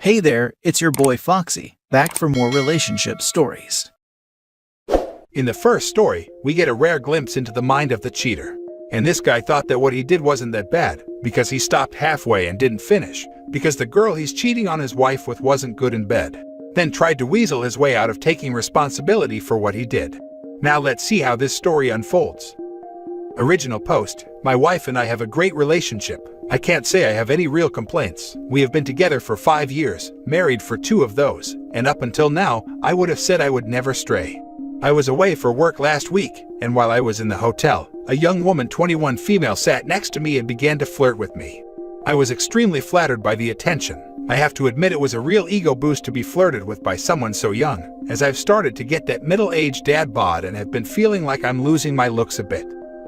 Hey there, it's your boy Foxy, back for more relationship stories. In the first story, we get a rare glimpse into the mind of the cheater. And this guy thought that what he did wasn't that bad, because he stopped halfway and didn't finish, because the girl he's cheating on his wife with wasn't good in bed. Then tried to weasel his way out of taking responsibility for what he did. Now let's see how this story unfolds. Original post: my wife and I have a great relationship. I can't say I have any real complaints. We have been together for 5 years, married for 2 of those, and up until now, I would have said I would never stray. I was away for work last week, and while I was in the hotel, a young woman, 21 female, sat next to me and began to flirt with me. I was extremely flattered by the attention. I have to admit it was a real ego boost to be flirted with by someone so young, as I've started to get that middle-aged dad bod and have been feeling like I'm losing my looks a bit.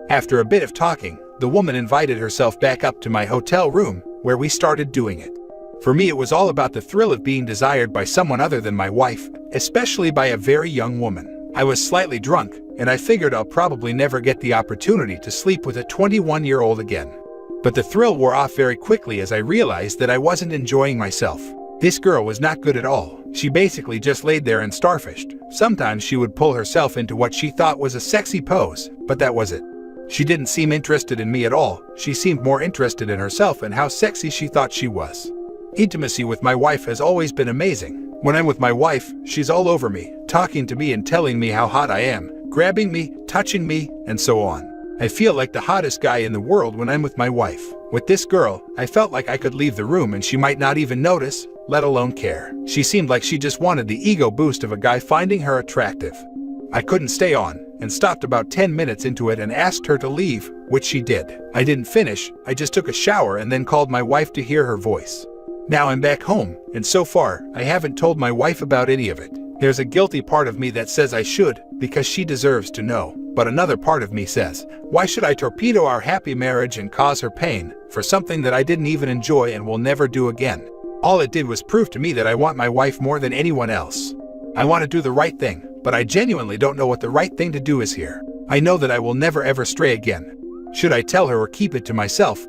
After a bit of talking, the woman invited herself back up to my hotel room, where we started doing it. For me, it was all about the thrill of being desired by someone other than my wife, especially by a very young woman. I was slightly drunk, and I figured I'll probably never get the opportunity to sleep with a 21-year-old again. But the thrill wore off very quickly as I realized that I wasn't enjoying myself. This girl was not good at all. She basically just laid there and starfished. Sometimes she would pull herself into what she thought was a sexy pose, but that was it. She didn't seem interested in me at all. She seemed more interested in herself and how sexy she thought she was. Intimacy with my wife has always been amazing. When I'm with my wife, she's all over me, talking to me and telling me how hot I am, grabbing me, touching me, and so on. I feel like the hottest guy in the world when I'm with my wife. With this girl, I felt like I could leave the room and she might not even notice, let alone care. She seemed like she just wanted the ego boost of a guy finding her attractive. I couldn't stay on, and stopped about 10 minutes into it and asked her to leave, which she did. I didn't finish, I just took a shower and then called my wife to hear her voice. Now I'm back home, and so far, I haven't told my wife about any of it. There's a guilty part of me that says I should, because she deserves to know. But another part of me says, why should I torpedo our happy marriage and cause her pain, for something that I didn't even enjoy and will never do again? All it did was prove to me that I want my wife more than anyone else. I want to do the right thing, but I genuinely don't know what the right thing to do is here. I know that I will never ever stray again. Should I tell her or keep it to myself?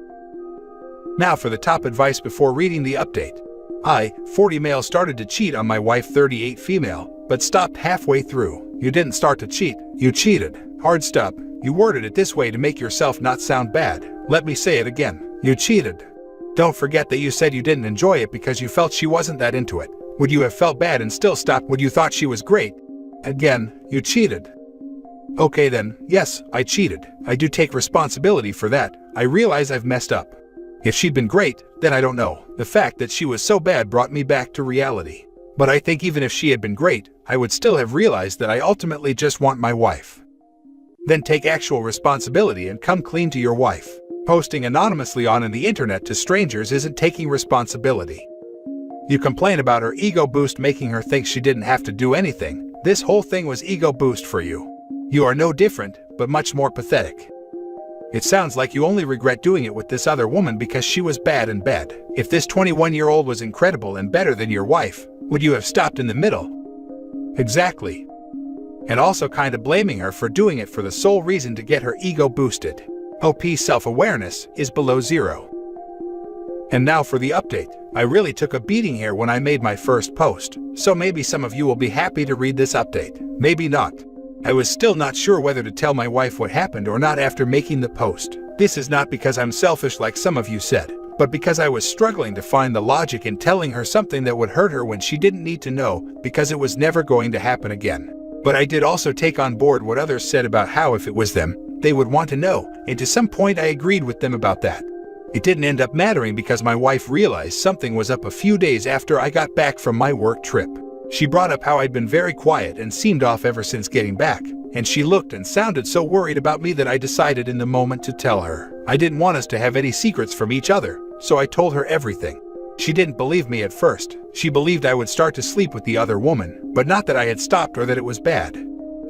Now for the top advice before reading the update. I, 40 male, started to cheat on my wife, 38 female, but stopped halfway through. You didn't start to cheat, you cheated. Hard stop. You worded it this way to make yourself not sound bad. Let me say it again. You cheated. Don't forget that you said you didn't enjoy it because you felt she wasn't that into it. Would you have felt bad and still stopped when you thought she was great? Again, you cheated. Okay then, yes, I cheated. I do take responsibility for that. I realize I've messed up. If she'd been great, then I don't know. The fact that she was so bad brought me back to reality. But I think even if she had been great, I would still have realized that I ultimately just want my wife. Then take actual responsibility and come clean to your wife. Posting anonymously on the internet to strangers isn't taking responsibility. You complain about her ego boost making her think she didn't have to do anything. This whole thing was ego boost for you. You are no different, but much more pathetic. It sounds like you only regret doing it with this other woman because she was bad in bed. If this 21-year-old was incredible and better than your wife, would you have stopped in the middle? Exactly. And also kind of blaming her for doing it for the sole reason to get her ego boosted. OP self-awareness is below 0. And now for the update. I really took a beating here when I made my first post, so maybe some of you will be happy to read this update. Maybe not. I was still not sure whether to tell my wife what happened or not after making the post. This is not because I'm selfish like some of you said, but because I was struggling to find the logic in telling her something that would hurt her when she didn't need to know, because it was never going to happen again. But I did also take on board what others said about how if it was them, they would want to know, and to some point I agreed with them about that. It didn't end up mattering because my wife realized something was up a few days after I got back from my work trip. She brought up how I'd been very quiet and seemed off ever since getting back, and she looked and sounded so worried about me that I decided in the moment to tell her. I didn't want us to have any secrets from each other, so I told her everything. She didn't believe me at first. She believed I would start to sleep with the other woman, but not that I had stopped or that it was bad.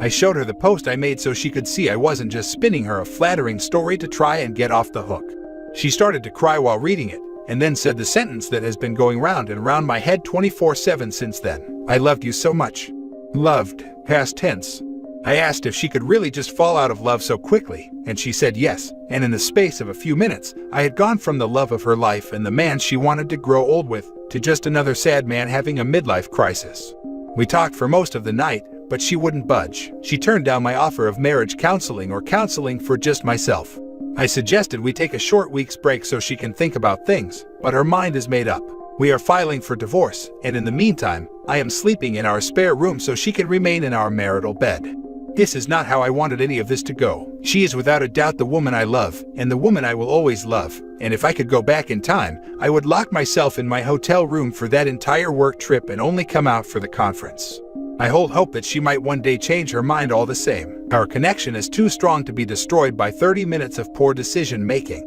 I showed her the post I made so she could see I wasn't just spinning her a flattering story to try and get off the hook. She started to cry while reading it, and then said the sentence that has been going round and round my head 24/7 since then. I loved you so much. Loved, past tense. I asked if she could really just fall out of love so quickly, and she said yes, and in the space of a few minutes, I had gone from the love of her life and the man she wanted to grow old with, to just another sad man having a midlife crisis. We talked for most of the night, but she wouldn't budge. She turned down my offer of marriage counseling or counseling for just myself. I suggested we take a short week's break so she can think about things, but her mind is made up. We are filing for divorce, and in the meantime, I am sleeping in our spare room so she can remain in our marital bed. This is not how I wanted any of this to go. She is without a doubt the woman I love, and the woman I will always love, and if I could go back in time, I would lock myself in my hotel room for that entire work trip and only come out for the conference. I hold hope that she might one day change her mind all the same. Our connection is too strong to be destroyed by 30 minutes of poor decision making.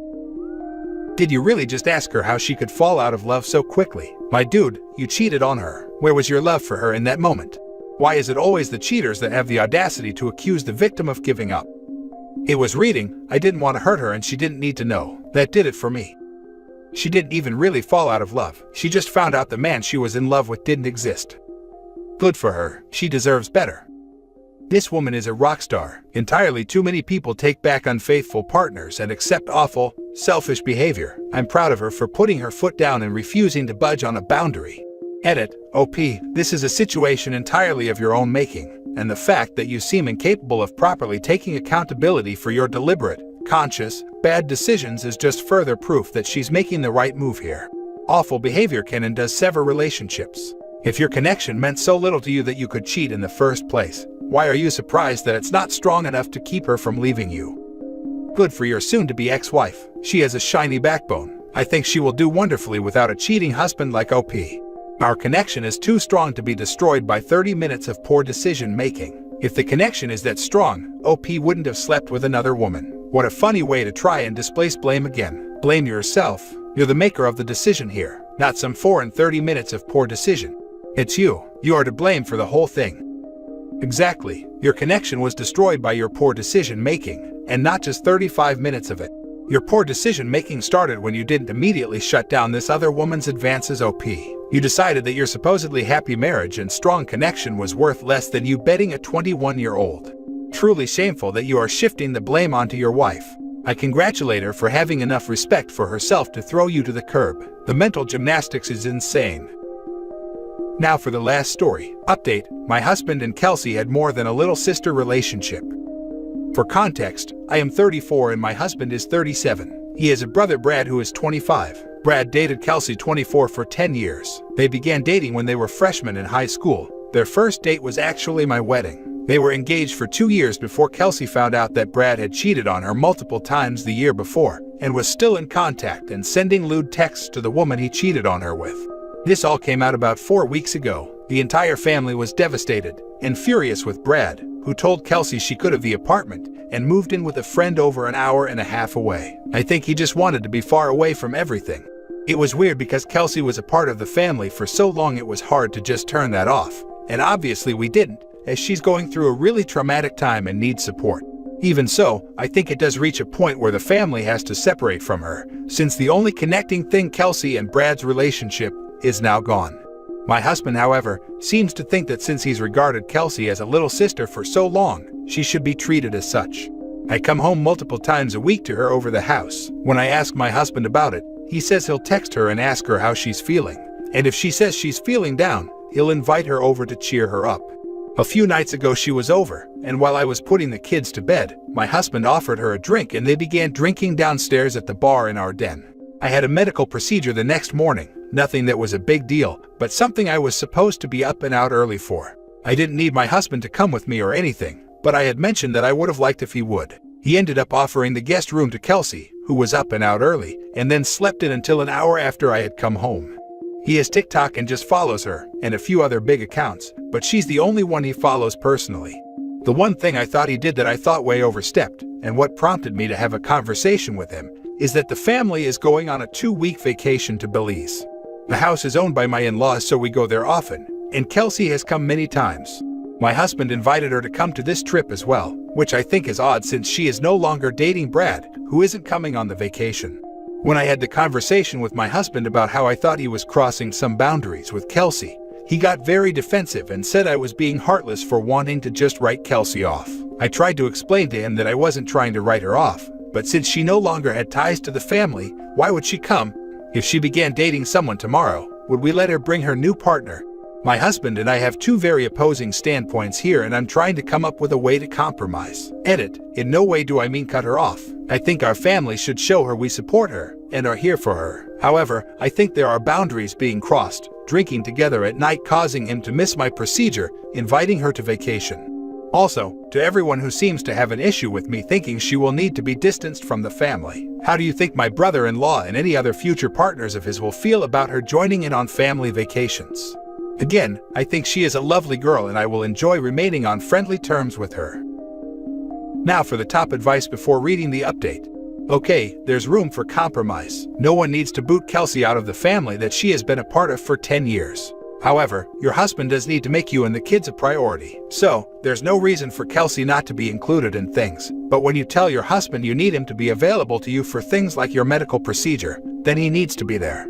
Did you really just ask her how she could fall out of love so quickly? My dude, you cheated on her. Where was your love for her in that moment? Why is it always the cheaters that have the audacity to accuse the victim of giving up? It was reading. I didn't want to hurt her and she didn't need to know. That did it for me. She didn't even really fall out of love. She just found out the man she was in love with didn't exist. Good for her. She deserves better. This woman is a rock star. Entirely too many people take back unfaithful partners and accept awful, selfish behavior. I'm proud of her for putting her foot down and refusing to budge on a boundary. Edit, OP, this is a situation entirely of your own making, and the fact that you seem incapable of properly taking accountability for your deliberate, conscious, bad decisions is just further proof that she's making the right move here. Awful behavior can and does sever relationships. If your connection meant so little to you that you could cheat in the first place, why are you surprised that it's not strong enough to keep her from leaving you? Good for your soon-to-be ex-wife. She has a shiny backbone. I think she will do wonderfully without a cheating husband like OP. Our connection is too strong to be destroyed by 30 minutes of poor decision-making. If the connection is that strong, OP wouldn't have slept with another woman. What a funny way to try and displace blame again. Blame yourself. You're the maker of the decision here, not some 4 and 30 minutes of poor decision. It's you. You are to blame for the whole thing. Exactly. Your connection was destroyed by your poor decision-making, and not just 35 minutes of it. Your poor decision-making started when you didn't immediately shut down this other woman's advances. OP. You decided that your supposedly happy marriage and strong connection was worth less than you betting a 21-year-old. Truly shameful that you are shifting the blame onto your wife. I congratulate her for having enough respect for herself to throw you to the curb. The mental gymnastics is insane. Now for the last story. Update, my husband and Kelsey had more than a little sister relationship. For context, I am 34 and my husband is 37. He has a brother Brad who is 25. Brad dated Kelsey 24 for 10 years. They began dating when they were freshmen in high school. Their first date was actually my wedding. They were engaged for 2 years before Kelsey found out that Brad had cheated on her multiple times the year before, and was still in contact and sending lewd texts to the woman he cheated on her with. This all came out about 4 weeks ago. The entire family was devastated and furious with Brad, who told Kelsey she could have the apartment and moved in with a friend over an hour and a half away. I think he just wanted to be far away from everything. It was weird because Kelsey was a part of the family for so long it was hard to just turn that off. And obviously we didn't, as she's going through a really traumatic time and needs support. Even so, I think it does reach a point where the family has to separate from her, since the only connecting thing Kelsey and Brad's relationship is now gone. My husband, however, seems to think that since he's regarded Kelsey as a little sister for so long, she should be treated as such. I come home multiple times a week to her over the house. When I ask my husband about it, he says he'll text her and ask her how she's feeling. And if she says she's feeling down, he'll invite her over to cheer her up. A few nights ago she was over, and while I was putting the kids to bed, my husband offered her a drink and they began drinking downstairs at the bar in our den. I had a medical procedure the next morning. Nothing that was a big deal, but something I was supposed to be up and out early for. I didn't need my husband to come with me or anything, but I had mentioned that I would have liked if he would. He ended up offering the guest room to Kelsey, who was up and out early, and then slept in until an hour after I had come home. He has TikTok and just follows her, and a few other big accounts, but she's the only one he follows personally. The one thing I thought he did that I thought way overstepped, and what prompted me to have a conversation with him, is that the family is going on a 2-week vacation to Belize. The house is owned by my in-laws, so we go there often, and Kelsey has come many times. My husband invited her to come to this trip as well, which I think is odd since she is no longer dating Brad, who isn't coming on the vacation. When I had the conversation with my husband about how I thought he was crossing some boundaries with Kelsey, he got very defensive and said I was being heartless for wanting to just write Kelsey off. I tried to explain to him that I wasn't trying to write her off, but since she no longer had ties to the family, why would she come? If she began dating someone tomorrow, would we let her bring her new partner? My husband and I have two very opposing standpoints here, and I'm trying to come up with a way to compromise. Edit. In no way do I mean cut her off. I think our family should show her we support her and are here for her. However, I think there are boundaries being crossed. Drinking together at night causing him to miss my procedure, inviting her to vacation. Also, to everyone who seems to have an issue with me thinking she will need to be distanced from the family, how do you think my brother-in-law and any other future partners of his will feel about her joining in on family vacations? Again, I think she is a lovely girl and I will enjoy remaining on friendly terms with her. Now for the top advice before reading the update. Okay, there's room for compromise. No one needs to boot Kelsey out of the family that she has been a part of for 10 years. However, your husband does need to make you and the kids a priority. So, there's no reason for Kelsey not to be included in things. But when you tell your husband you need him to be available to you for things like your medical procedure, then he needs to be there.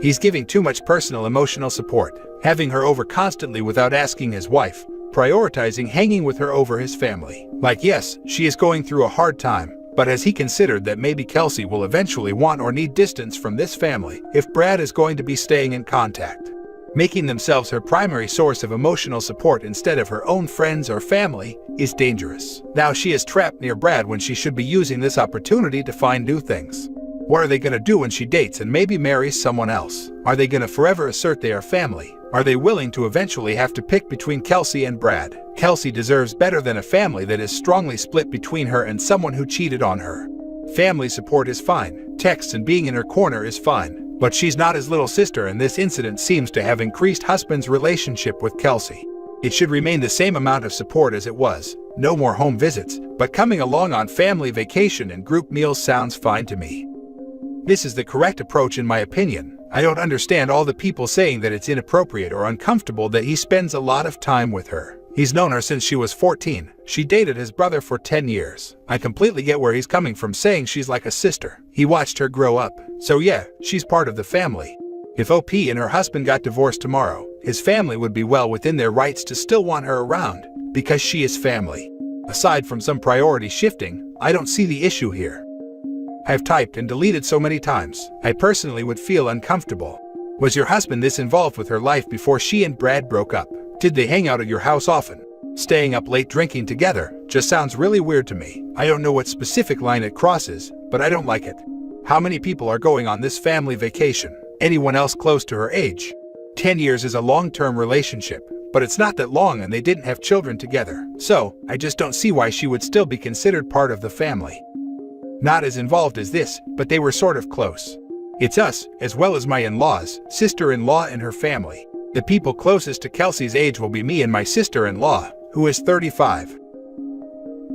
He's giving too much personal emotional support, having her over constantly without asking his wife, prioritizing hanging with her over his family. Like yes, she is going through a hard time, but has he considered that maybe Kelsey will eventually want or need distance from this family if Brad is going to be staying in contact? Making themselves her primary source of emotional support instead of her own friends or family is dangerous. Now she is trapped near Brad when she should be using this opportunity to find new things. What are they going to do when she dates and maybe marries someone else? Are they going to forever assert they are family? Are they willing to eventually have to pick between Kelsey and Brad? Kelsey deserves better than a family that is strongly split between her and someone who cheated on her. Family support is fine. Texts and being in her corner is fine. But she's not his little sister, and this incident seems to have increased husband's relationship with Kelsey. It should remain the same amount of support as it was. No more home visits, but coming along on family vacation and group meals sounds fine to me. This is the correct approach in my opinion. I don't understand all the people saying that it's inappropriate or uncomfortable that he spends a lot of time with her. He's known her since she was 14. She dated his brother for 10 years. I completely get where he's coming from saying she's like a sister. He watched her grow up. So yeah, she's part of the family. If OP and her husband got divorced tomorrow, his family would be well within their rights to still want her around, because she is family. Aside from some priority shifting, I don't see the issue here. I've typed and deleted so many times, I personally would feel uncomfortable. Was your husband this involved with her life before she and Brad broke up? Did they hang out at your house often? Staying up late drinking together just sounds really weird to me. I don't know what specific line it crosses, but I don't like it. How many people are going on this family vacation? Anyone else close to her age? 10 years is a long-term relationship, but it's not that long and they didn't have children together. So, I just don't see why she would still be considered part of the family. Not as involved as this, but they were sort of close. It's us, as well as my in-laws, sister-in-law and her family. The people closest to Kelsey's age will be me and my sister-in-law, who is 35.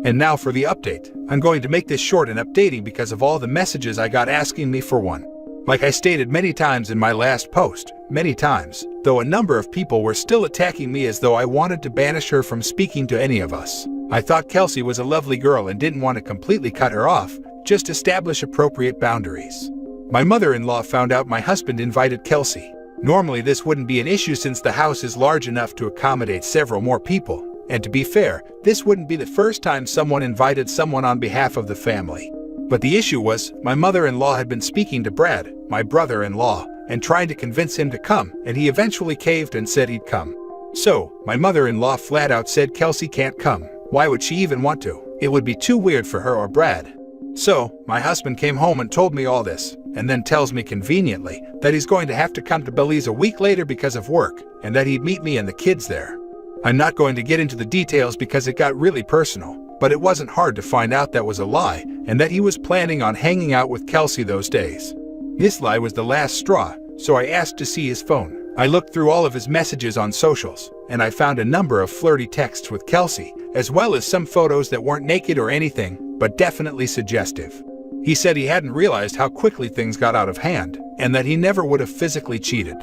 And now for the update. I'm going to make this short and updating because of all the messages I got asking me for one. Like I stated many times in my last post, many times, though a number of people were still attacking me as though I wanted to banish her from speaking to any of us. I thought Kelsey was a lovely girl and didn't want to completely cut her off, just establish appropriate boundaries. My mother-in-law found out my husband invited Kelsey. Normally this wouldn't be an issue since the house is large enough to accommodate several more people, and to be fair, this wouldn't be the first time someone invited someone on behalf of the family. But the issue was, my mother-in-law had been speaking to Brad, my brother-in-law, and trying to convince him to come, and he eventually caved and said he'd come. So, my mother-in-law flat out said Kelsey can't come. Why would she even want to? It would be too weird for her or Brad. So, my husband came home and told me all this, and then tells me conveniently that he's going to have to come to Belize a week later because of work, and that he'd meet me and the kids there. I'm not going to get into the details because it got really personal, but it wasn't hard to find out that was a lie, and that he was planning on hanging out with Kelsey those days. This lie was the last straw, so I asked to see his phone. I looked through all of his messages on socials, and I found a number of flirty texts with Kelsey, as well as some photos that weren't naked or anything, but definitely suggestive. He said he hadn't realized how quickly things got out of hand, and that he never would have physically cheated.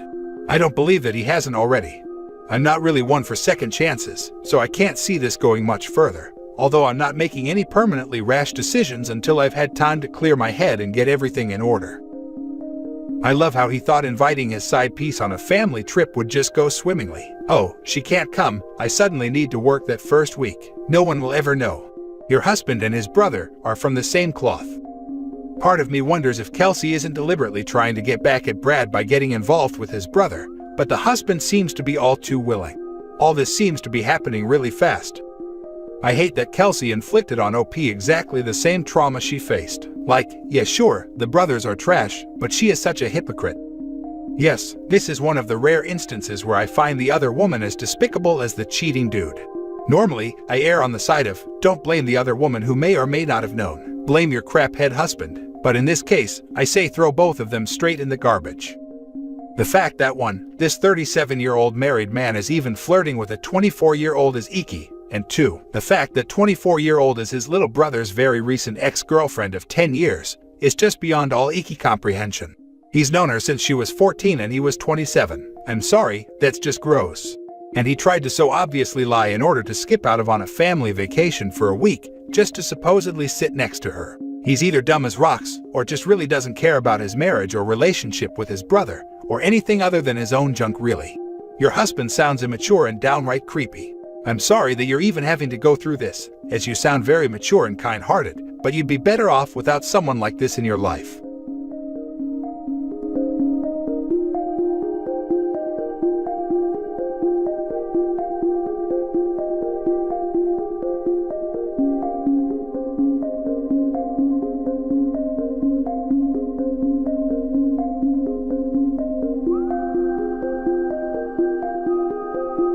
I don't believe that he hasn't already. I'm not really one for second chances, so I can't see this going much further, although I'm not making any permanently rash decisions until I've had time to clear my head and get everything in order. I love how he thought inviting his side piece on a family trip would just go swimmingly. Oh, she can't come, I suddenly need to work that first week. No one will ever know. Your husband and his brother are from the same cloth. Part of me wonders if Kelsey isn't deliberately trying to get back at Brad by getting involved with his brother, but the husband seems to be all too willing. All this seems to be happening really fast. I hate that Kelsey inflicted on OP exactly the same trauma she faced. Like, yeah sure, the brothers are trash, but she is such a hypocrite. Yes, this is one of the rare instances where I find the other woman as despicable as the cheating dude. Normally, I err on the side of, don't blame the other woman who may or may not have known. Blame your craphead husband. But in this case, I say throw both of them straight in the garbage. The fact that this 37-year-old married man is even flirting with a 24-year-old is icky, and 2, the fact that 24-year-old is his little brother's very recent ex-girlfriend of 10 years, is just beyond all icky comprehension. He's known her since she was 14 and he was 27. I'm sorry, that's just gross. And he tried to so obviously lie in order to skip out on a family vacation for a week, just to supposedly sit next to her. He's either dumb as rocks, or just really doesn't care about his marriage or relationship with his brother, or anything other than his own junk really. Your husband sounds immature and downright creepy. I'm sorry that you're even having to go through this, as you sound very mature and kind-hearted, but you'd be better off without someone like this in your life.